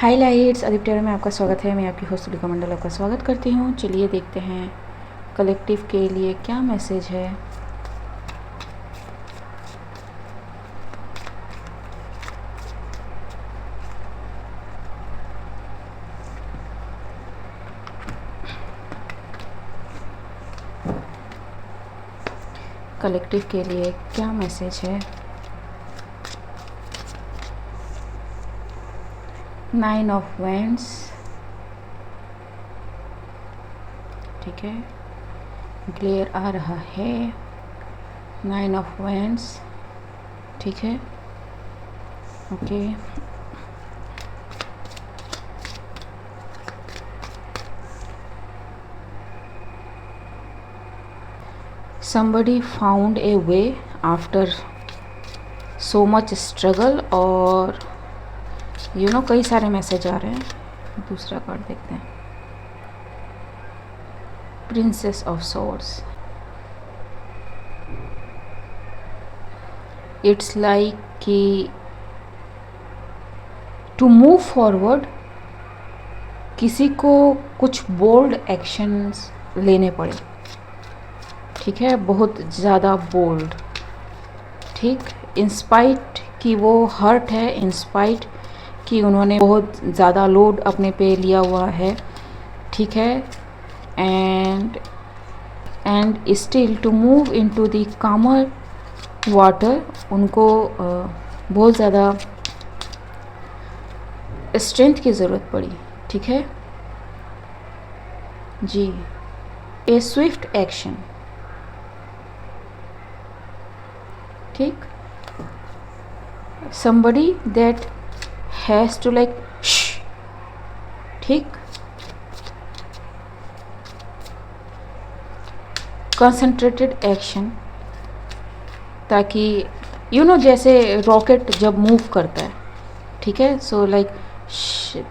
हाय lights, Aditya में आपका स्वागत है। मैं आपकी होस्ट तुलिका मंडल आपका स्वागत करती हूँ। चलिए देखते हैं कलेक्टिव के लिए क्या मैसेज है। कलेक्टिव के लिए क्या मैसेज है। 9 ऑफ वैंड्स, ठीक है, ग्लेयर आ रहा है। 9 ऑफ वैंड्स, ठीक है, okay. somebody found a way after so much struggle, और कई सारे मैसेज आ रहे हैं। दूसरा कार्ड देखते हैं, princess of swords. It's like कि टू मूव फॉरवर्ड किसी को कुछ बोल्ड एक्शंस लेने पड़े, ठीक है, बहुत ज़्यादा बोल्ड, ठीक। इंस्पाइट कि वो हर्ट है, इंस्पाइट कि उन्होंने बहुत ज़्यादा लोड अपने पे लिया हुआ है, ठीक है। And still to move into the calmer water, उनको बहुत ज़्यादा स्ट्रेंथ की ज़रूरत पड़ी, ठीक है जी। ए स्विफ्ट एक्शन, ठीक। somebody that has to like shh, ठीक। कंसंट्रेटेड एक्शन, ताकि जैसे रॉकेट जब मूव करता है, ठीक है, सो लाइक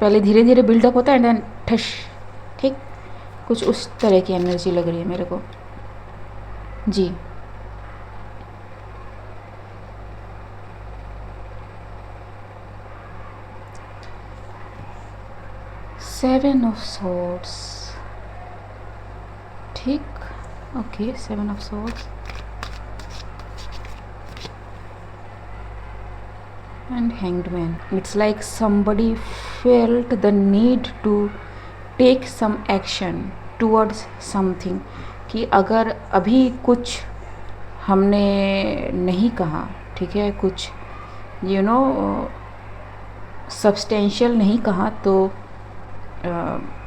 पहले धीरे धीरे बिल्डअप होता है एंड देन ठश, ठीक। कुछ उस तरह की एनर्जी लग रही है मेरे को जी। सेवन ऑफ सोर्ड्स, ठीक, okay. Seven of swords and hanged man. It's like somebody felt the need to take some action towards something, कि अगर अभी कुछ हमने नहीं कहा, ठीक है, कुछ सब्सटेंशियल नहीं कहा, तो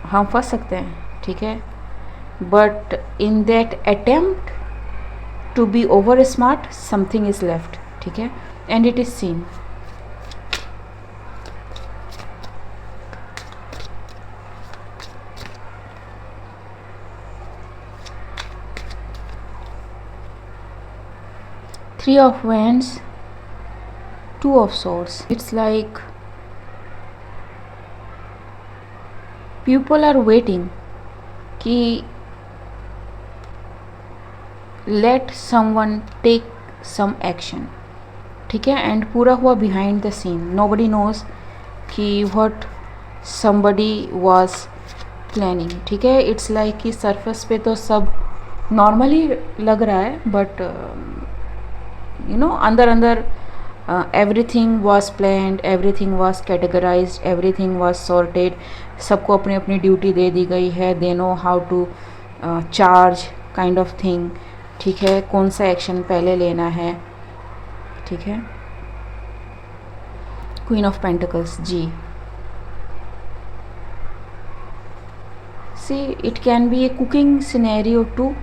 हम फंस सकते हैं, ठीक है। But in that attempt to be over smart something is left, ठीक है, and it is seen. Three of Wands, Two of Swords. It's like people are waiting कि let someone take some action, ठीक है। And पूरा हुआ behind the scene, nobody knows कि what somebody was planning, ठीक है। इट्स लाइक कि surface पे तो सब नॉर्मली लग रहा है, बट अंदर अंदर everything was planned, everything was categorized, everything was sorted. सबको अपनी अपनी ड्यूटी दे दी गई है, they know how to charge kind of thing, ठीक है, कौन सा एक्शन पहले लेना है, ठीक है। क्वीन ऑफ पेंटिकल्स जी। See it can be a cooking scenario too,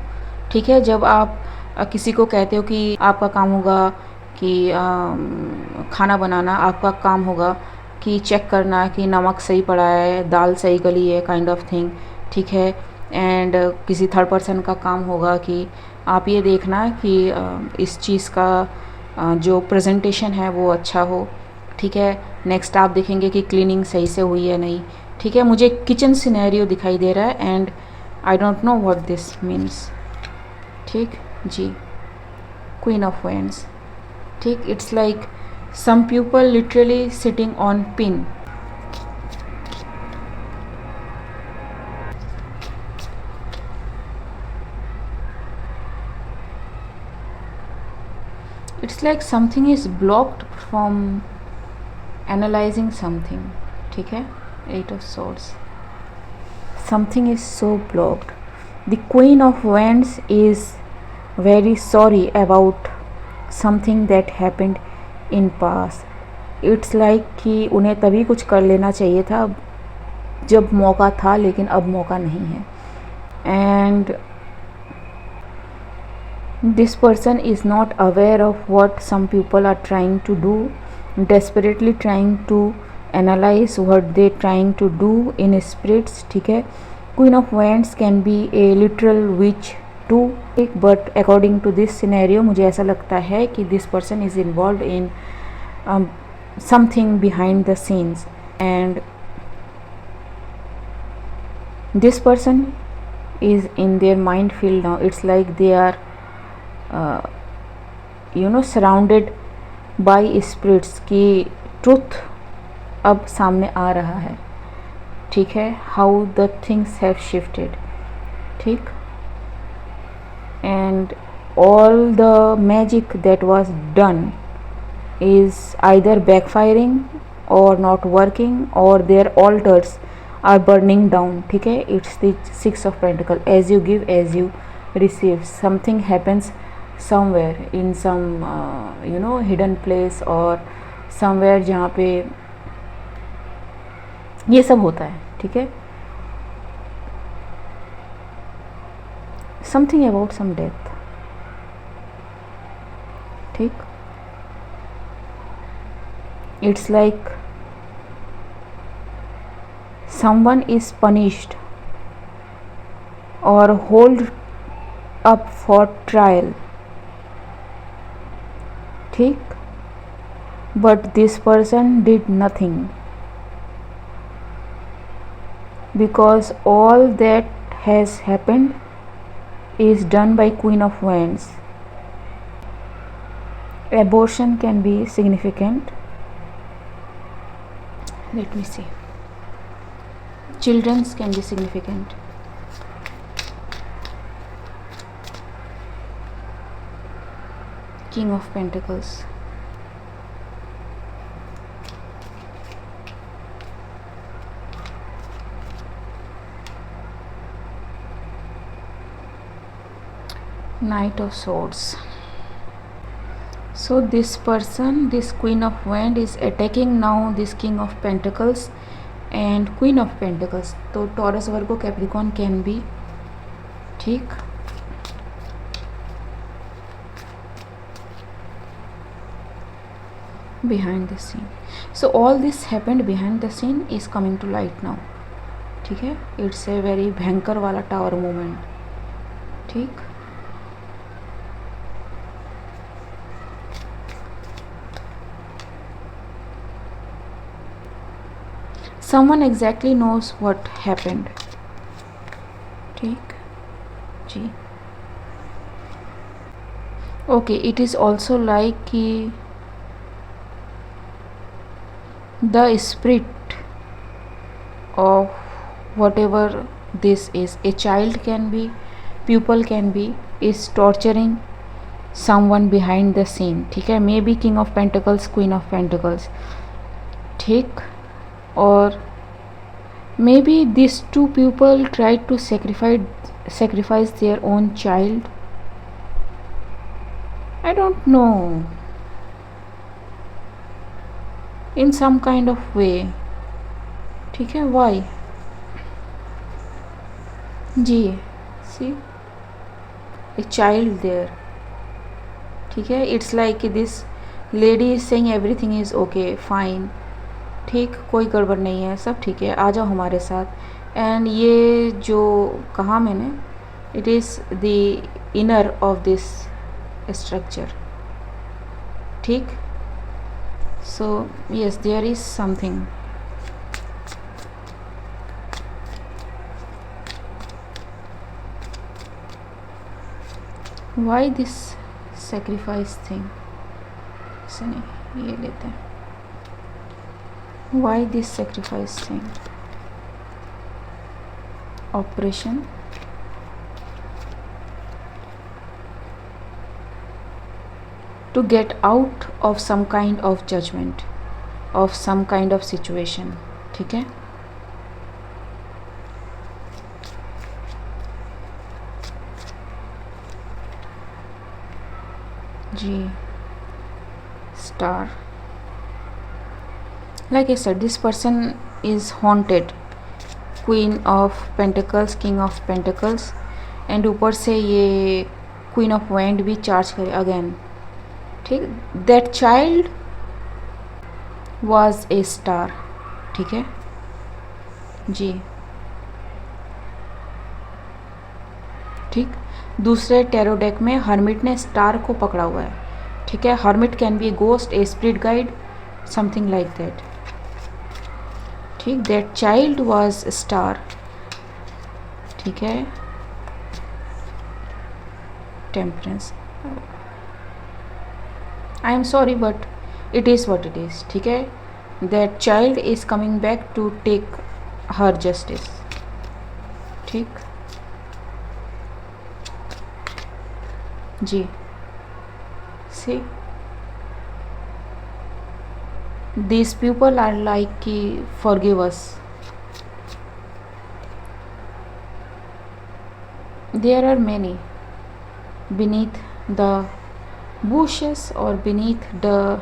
ठीक है। जब आप किसी को कहते हो कि आपका काम होगा कि खाना बनाना, आपका काम होगा कि चेक करना कि नमक सही पड़ा है, दाल सही गली है, काइंड ऑफ थिंग, ठीक है। एंड किसी थर्ड पर्सन का काम होगा कि आप ये देखना कि इस चीज़ का जो प्रेजेंटेशन है वो अच्छा हो, ठीक है। नेक्स्ट आप देखेंगे कि क्लीनिंग सही से हुई है नहीं, ठीक है। मुझे किचन सिनेरियो दिखाई दे रहा है and I don't know what this means, ठीक जी। क्वीन ऑफ वैंड्स, ठीक। It's like some people literally sitting on pin, it's like something is blocked from analysing something, ठीक है। Eight of swords, something is so blocked. The Queen of Wands is very sorry about something that happened in past. It's like कि उन्हें तभी कुछ कर लेना चाहिए था जब मौका था, लेकिन अब मौका नहीं है. And this person is not aware of what some people are trying to do, desperately trying to analyze what they trying to do in spirits, ठीक है. Queen of Wands can be a literal witch too, but according to this scenario मुझे ऐसा लगता है कि this person is involved in something behind the scenes, and this person is in their mind field now. It's like they are surrounded by spirits की truth अब सामने आ रहा है, ठीक है. How the things have shifted, ठीक. And all the magic that was done is either backfiring or not working, or their altars are burning down, ठीक है. It's the Six of Pentacles. As you give, as you receive. Something happens somewhere in some hidden place or somewhere जहाँ पे ये सब होता है, ठीक है. Something about some death, ठीक. It's like someone is punished or hold up for trial, ठीक. But this person did nothing, because all that has happened is done by Queen of Wands. Abortion can be significant. Let me see. Children's can be significant. King of Pentacles. Knight of Swords. So this person, this Queen of Wands, is attacking now this King of Pentacles and Queen of Pentacles. तो Taurus, Virgo, Capricorn can be, ठीक. Behind the scene. So all this happened behind the scene is coming to light now, ठीक है. It's a very भयंकर वाला tower movement, ठीक. Someone exactly knows what happened, ठीक जी. Okay, it is also like कि the spirit of whatever this is, a child can be, pupil can be, is torturing someone behind the scene, ठीक है. May be King of Pentacles, Queen of Pentacles, ठीक. or maybe these two people tried to sacrifice their own child. I don't know, in some kind of way, ठीक है. why ji, see a child there, ठीक है. it's like this lady is saying everything is okay, fine, ठीक. कोई गड़बड़ नहीं है, सब ठीक है, आ जाओ हमारे साथ. एंड ये जो कहा मैंने, it is the inner of this structure, ठीक. So yes, there is something. Why this sacrifice thing, ऐसे नहीं, ये लेते हैं. Why this sacrifice thing? Operation, to get out of some kind of judgment, of some kind of situation. ठीक है, जी. Star, like I said, this person is haunted. Queen of Pentacles, King of Pentacles, and ऊपर से ये Queen of Wand भी charge करे again. ठीक, that child was a star. ठीक है जी. ठीक, दूसरे टैरो डेक में हर्मिट ने स्टार को पकड़ा हुआ है. ठीक है, hermit can be A ghost, a spirit guide, something like that. ठीक, दैट चाइल्ड वॉज स्टार. ठीक है, temperance. I am sorry but it is what it is. ठीक है, that child is coming back to take her justice. ठीक जी. सी, these people are like कि forgive us. There are many beneath the bushes or beneath the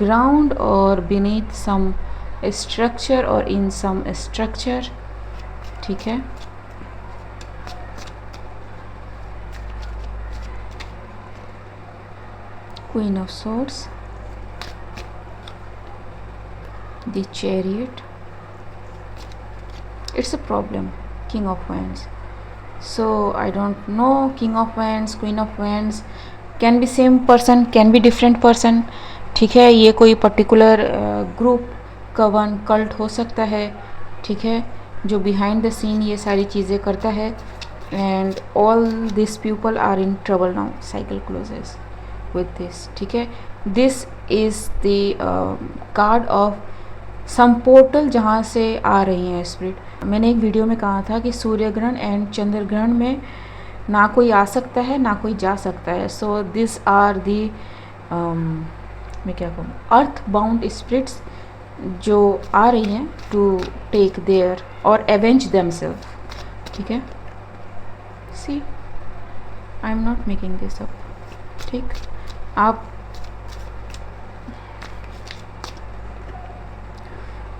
ground or beneath some structure or in some structure. ठीक है, Queen of Swords, the Chariot. It's a problem. King of Wands. So I don't know, King of Wands, Queen of Wands can be same person, can be different person. ठीक है, ये कोई particular group, कवन, cult हो सकता है. ठीक है, जो बिहाइंड द सीन ये सारी चीज़ें करता है. And all this people are in trouble now. Cycle closes with this. ठीक है, this is the card of some portal जहाँ से आ रही हैं स्पिरिट. मैंने एक वीडियो में कहा था कि सूर्य ग्रहण एंड चंद्र ग्रहण में ना कोई आ सकता है ना कोई जा सकता है. सो दिस आर दी मैं क्या कहूँ, अर्थ बाउंड स्पिरिट्स जो आ रही हैं टू टेक देयर और एवेंज देमसेल्फ. ठीक है, see, I am not making this up. ठीक, आप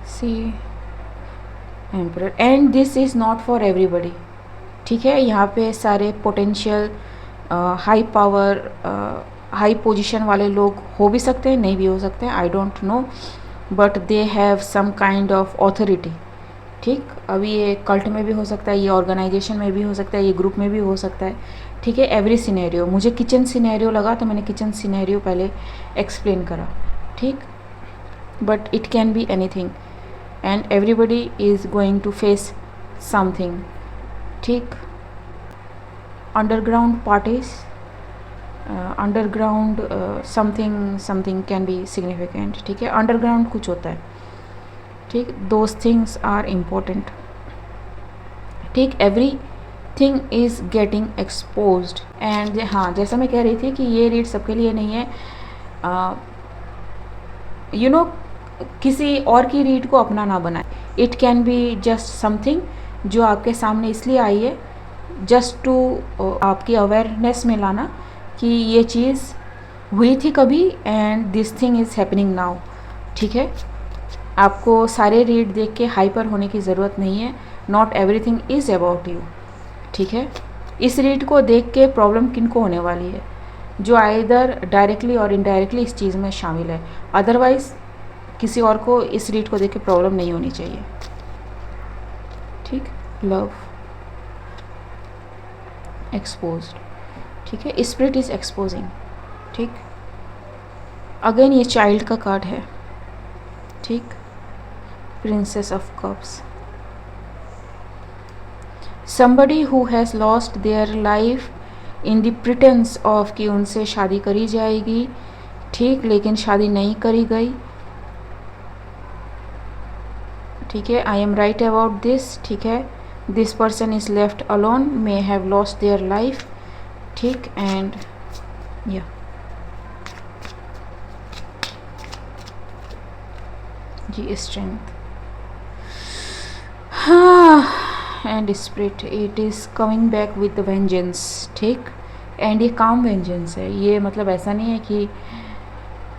see emperor, and this is not for everybody. ठीक है, यहाँ पे सारे potential high power, high position वाले लोग हो भी सकते हैं, नहीं भी हो सकते हैं, I don't know, but they have some kind of authority. ठीक, अभी ये कल्ट में भी हो सकता है, ये ऑर्गेनाइजेशन में भी हो सकता है, ये ग्रुप में भी हो सकता है. ठीक है, एवरी सिनेरियो. मुझे किचन सिनेरियो लगा तो मैंने किचन सिनेरियो पहले एक्सप्लेन करा. ठीक, but it can be anything and everybody is going to face something. ठीक, underground parties, underground something can be significant. ठीक है, underground कुछ होता है. ठीक, those things are important. ठीक, everything is getting exposed. and हाँ, जैसा मैं कह रही थी कि ये रीड सबके लिए नहीं है. you know, किसी और की रीड को अपना ना बनाए. It can be just something जो आपके सामने इसलिए आई है जस्ट टू आपकी अवेयरनेस में लाना कि ये चीज़ हुई थी कभी and this thing is happening now. ठीक है, आपको सारे रीड देख के हाइपर होने की ज़रूरत नहीं है. Not everything is about you. ठीक है, इस रीड को देख के प्रॉब्लम किन को होने वाली है, जो आइदर डायरेक्टली और इनडायरेक्टली इस चीज़ में शामिल है. अदरवाइज़ किसी और को इस रीड को देख के प्रॉब्लम नहीं होनी चाहिए. ठीक, लव एक्सपोज्ड. ठीक है, स्पिरिट इज एक्सपोजिंग. ठीक, अगेन ये चाइल्ड का कार्ड है. ठीक, princess of cups. somebody who has lost their life in the pretense of कि उनसे शादी करी जाएगी. ठीक, लेकिन शादी नहीं करी गई. ठीक है, I am right about this. ठीक है, this person is left alone, may have lost their life. ठीक, एंड या जी स्ट्रेंथ, हाँ, and spirit it is coming back with vengeance, ठीक। एंड ये काम वेंजेंस है, ये मतलब ऐसा नहीं है कि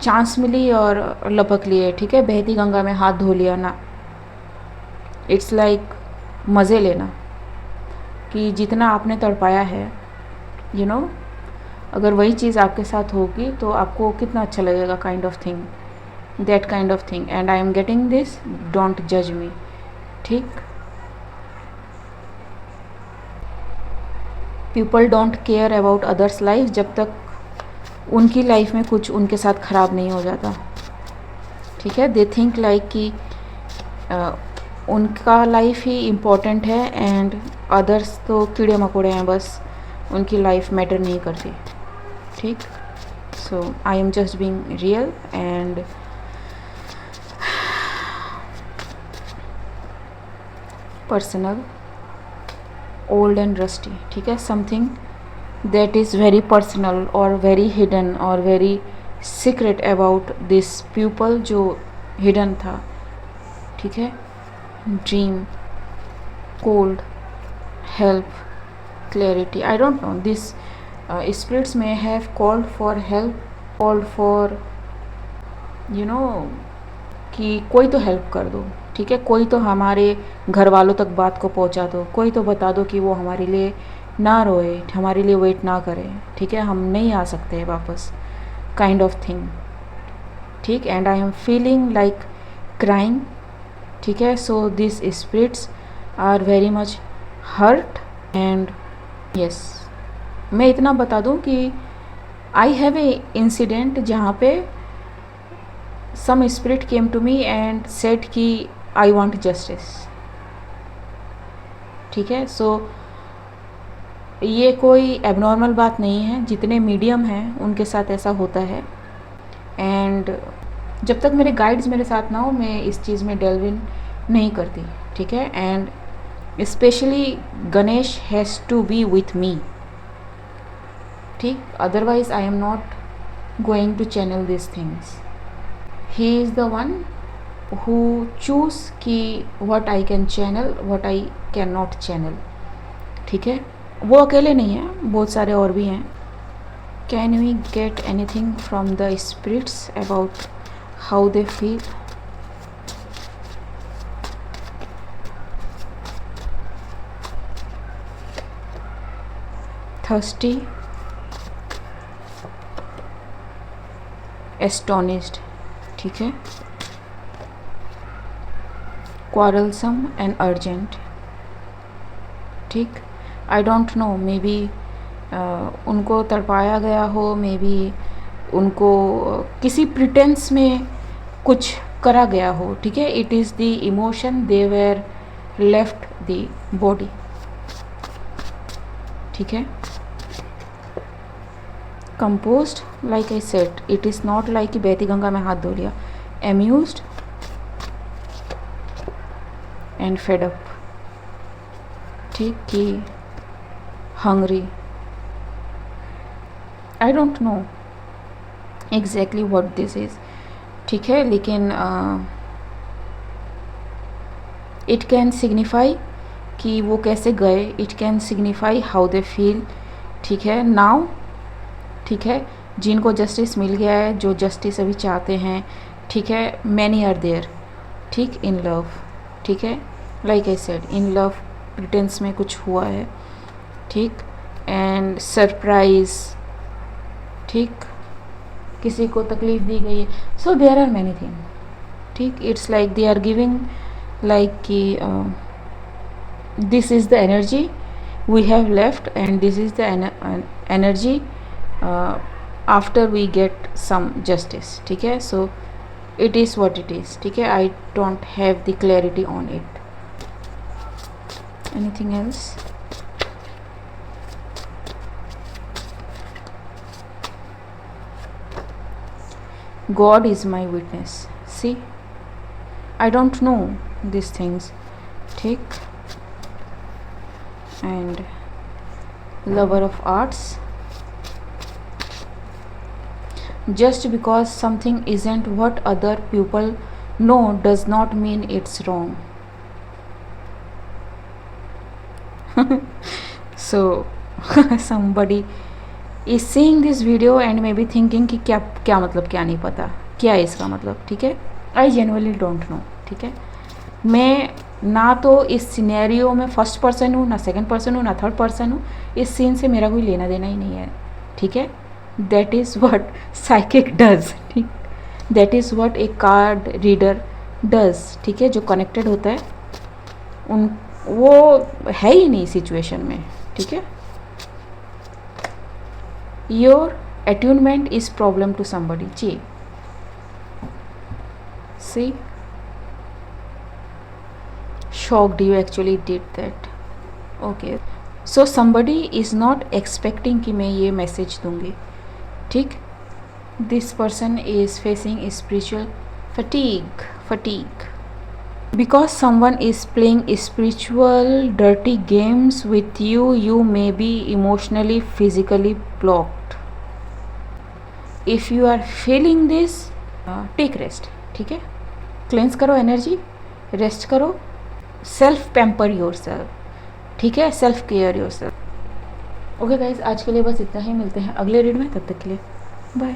चांस मिली और लपक लिए, ठीक है, बहती गंगा में हाथ धो लिया ना। इट्स लाइक मज़े लेना कि जितना आपने तड़पाया है, यू नो, अगर वही चीज़ आपके साथ होगी तो आपको कितना अच्छा लगेगा, kind of thing, that kind of thing. And I am getting this, don't जज मी, ठीक। People don't care about others life जब तक उनकी लाइफ में कुछ उनके साथ ख़राब नहीं हो जाता, ठीक है। दे थिंक लाइक कि उनका लाइफ ही इम्पोर्टेंट है एंड अदर्स तो कीड़े मकोड़े हैं, बस उनकी लाइफ मैटर नहीं करती, ठीक। So I am just being real and personal, old and rusty, ठीक है, something that is very personal और वेरी हिडन और very secret about this people, जो हिडन था, ठीक है। Dream, cold, help, clarity, I don't know, this spirits may have called for help, called for, you know, कि कोई तो help कर दो, ठीक है, कोई तो हमारे घर वालों तक बात को पहुंचा दो, कोई तो बता दो कि वो हमारे लिए ना रोए, हमारे लिए वेट ना करे, ठीक है, हम नहीं आ सकते वापस, काइंड ऑफ थिंग, ठीक। And I am feeling like crying, ठीक है। So this spirits are very much hurt and yes, मैं इतना बता दूं कि आई हैव ए इंसिडेंट जहाँ पे some spirit came to me and said कि आई वांट जस्टिस, ठीक है। सो ये कोई एबनॉर्मल बात नहीं है, जितने मीडियम हैं उनके साथ ऐसा होता है। एंड जब तक मेरे गाइड्स मेरे साथ ना हो, मैं इस चीज़ में डेल्व इन नहीं करती, ठीक है। And specially Ganesh has to be with me, ठीक, otherwise I am not going to channel this things. He is the one who choose कि what I can channel, what I can not channel, ठीक है। वो अकेले नहीं हैं, बहुत सारे और भी हैं। Can we get anything from the spirits about how they feel? Thirsty, astonished, ठीक है, क्वारलसम एंड अर्जेंट, ठीक। I don't know, maybe उनको तड़पाया गया हो, मे बी उनको किसी प्रिटेंस में कुछ करा गया हो, ठीक है। It is the emotion they were left the body, ठीक है। Composed, like I said, it is not like कि बहती गंगा में हाथ धो लिया। एम्यूज्ड एंड फेड अप, ठीक, कि hungry, I don't know exactly what this is, ठीक है। लेकिन इट कैन सिग्निफाई कि वो कैसे गए, it can signify how they feel, ठीक है, नाउ, ठीक है। जिनको जस्टिस मिल गया है, जो जस्टिस अभी चाहते हैं, ठीक है, मैनी आर देयर, ठीक, इन लव, ठीक है, like I said, in love pretence में कुछ हुआ है, ठीक, एंड सरप्राइज, ठीक, किसी को तकलीफ दी गई है। So there are many thing, ठीक। It's like they are giving like कि this is the energy we have left and this is the energy after we get some justice, ठीक है। So it is what it is, ठीक है। I don't have the clarity on it. Anything else? God is my witness. See, I don't know these things, ठीक। and lover of arts, just because something isn't what other people know does not mean it's wrong. So somebody is seeing this video and may be thinking कि क्या क्या मतलब, क्या नहीं पता क्या है इसका मतलब. ठीक है, आई जेन्युइनली डोंट नो. ठीक है, मैं ना तो इस सिनेरियो में फर्स्ट पर्सन हूँ, ना सेकंड पर्सन हूँ, ना थर्ड पर्सन हूँ. इस सीन से मेरा कोई लेना देना ही नहीं है. ठीक है, that is what psychic does. ठीक, that is what a card reader does. ठीक है, जो कनेक्टेड होता है उन वो है ही नहीं सिचुएशन में. ठीक है, your attunement is problem to somebody. जी, see, shocked you actually did that. Okay, so somebody is not expecting कि मैं ये मैसेज दूंगी. ठीक, this person is facing spiritual fatigue because someone is playing spiritual dirty games with you. You may be emotionally physically blocked. If you are feeling this, take rest. ठीक है, cleanse करो energy, rest करो, self pamper your self. ठीक है, self care your self. Okay guys, आज के लिए बस इतना ही. मिलते हैं अगले रीड में, तब तक के लिए बाय.